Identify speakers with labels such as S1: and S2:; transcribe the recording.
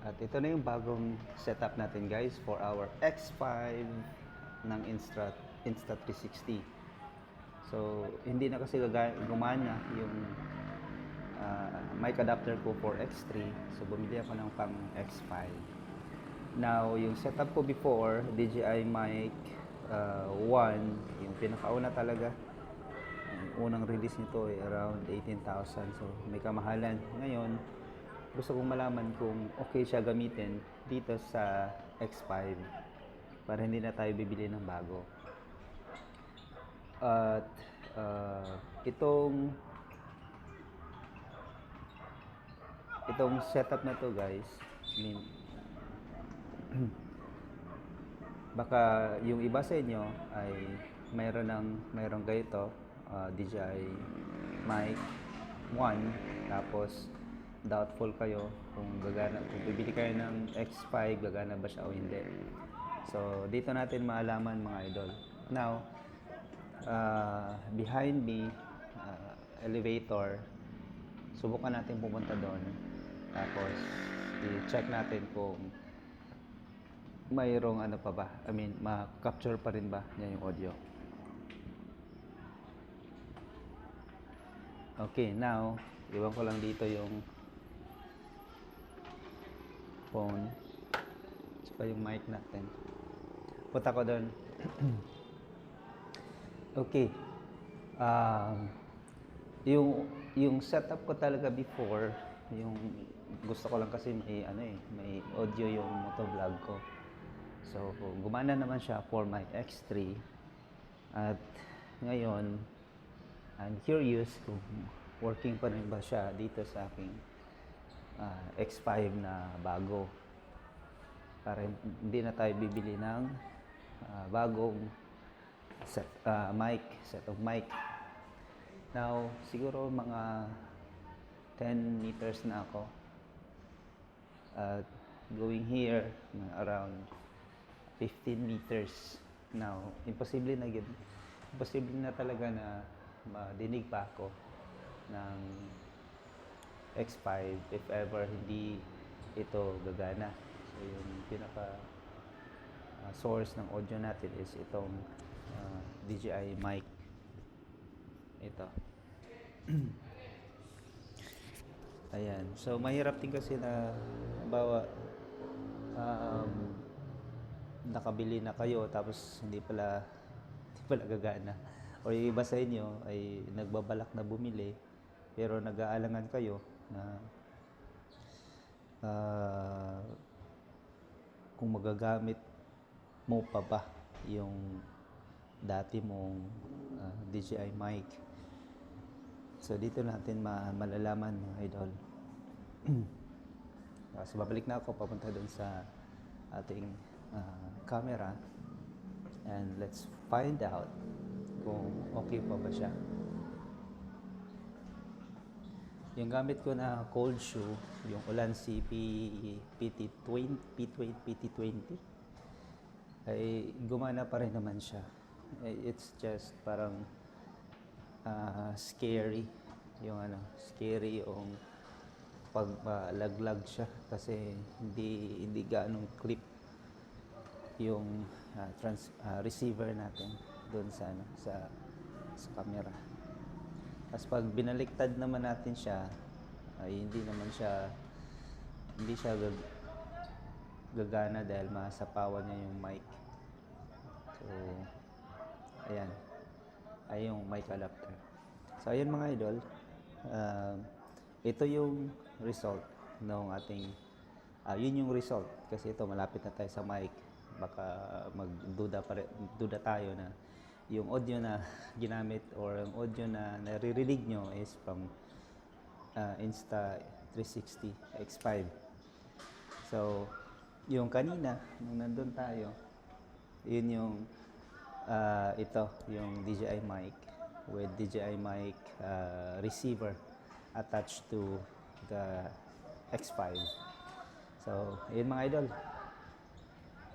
S1: At ito na yung bagong setup natin guys for our X5 ng Insta360. So, hindi na kasi gumana yung mic adapter ko for X3. So, bumili ako ng pang X5. Now, yung setup ko before, DJI mic 1, yung pinakauna talaga. Ang unang release nito ay around 18,000. So, may kamahalan. Ngayon, gusto kong malaman kung okay siya gamitin dito sa X5 para hindi na tayo bibili ng bago. At itong setup na to guys, I mean, baka yung iba sa inyo ay mayroong ganito, DJI mic 1, tapos doubtful kayo kung bibili kayo ng X5, gagana ba siya o hindi. So, dito natin maalaman mga idol. Now, behind me, elevator, subukan natin pumunta doon. Tapos, i-check natin kung mayroong ano pa ba, I mean, ma-capture pa rin ba niya yung audio. Okay, now, iwan ko lang dito yung phone saka yung mic natin. Punta ko doon. Okay. Yung setup ko talaga before, yung gusto ko lang kasi may audio yung motovlog ko. So, gumana naman siya for my X3. At ngayon, I'm curious kung working pa rin ba siya dito sa aking X5 na bago. Para hindi na tayo bibili ng bagong set of mic. Now, siguro mga 10 meters na ako. Going here, around 15 meters. Now, imposible na talaga na madinig pa ako ng X5 if ever hindi ito gagana. So, yung pinaka source ng audio natin is itong DJI mic. Ito. Ayan. So, mahirap din kasi na bawa nakabili na kayo tapos hindi pala gagana. O yung iba sa inyo ay nagbabalak na bumili pero nag-aalangan kayo na kung magagamit mo pa ba yung dati mong DJI mic. So dito natin malalaman mga idol. So babalik na ako papunta doon sa ating camera and let's find out kung okay pa ba siya. Yung gamit ko na cold shoe, yung Ulanzi PT20 ay gumana pa rin naman siya. It's just parang scary yung pag laglag siya kasi hindi gaanong clip yung receiver natin doon sa camera. Tapos pag binaliktad naman natin siya ay hindi siya gagana dahil masapawan niya yung mic. So ayan ay yung mic adapter. So ayan mga idol, ito yung result ng ating yun yung result kasi ito malapit na tayo sa mic. Baka magduda tayo na yung audio na ginamit or yung audio na naririnig nyo is from Insta360 X5. So yung kanina nung nandun tayo, yun yung ito yung DJI mic with DJI mic receiver attached to the X5. So, yun mga idol.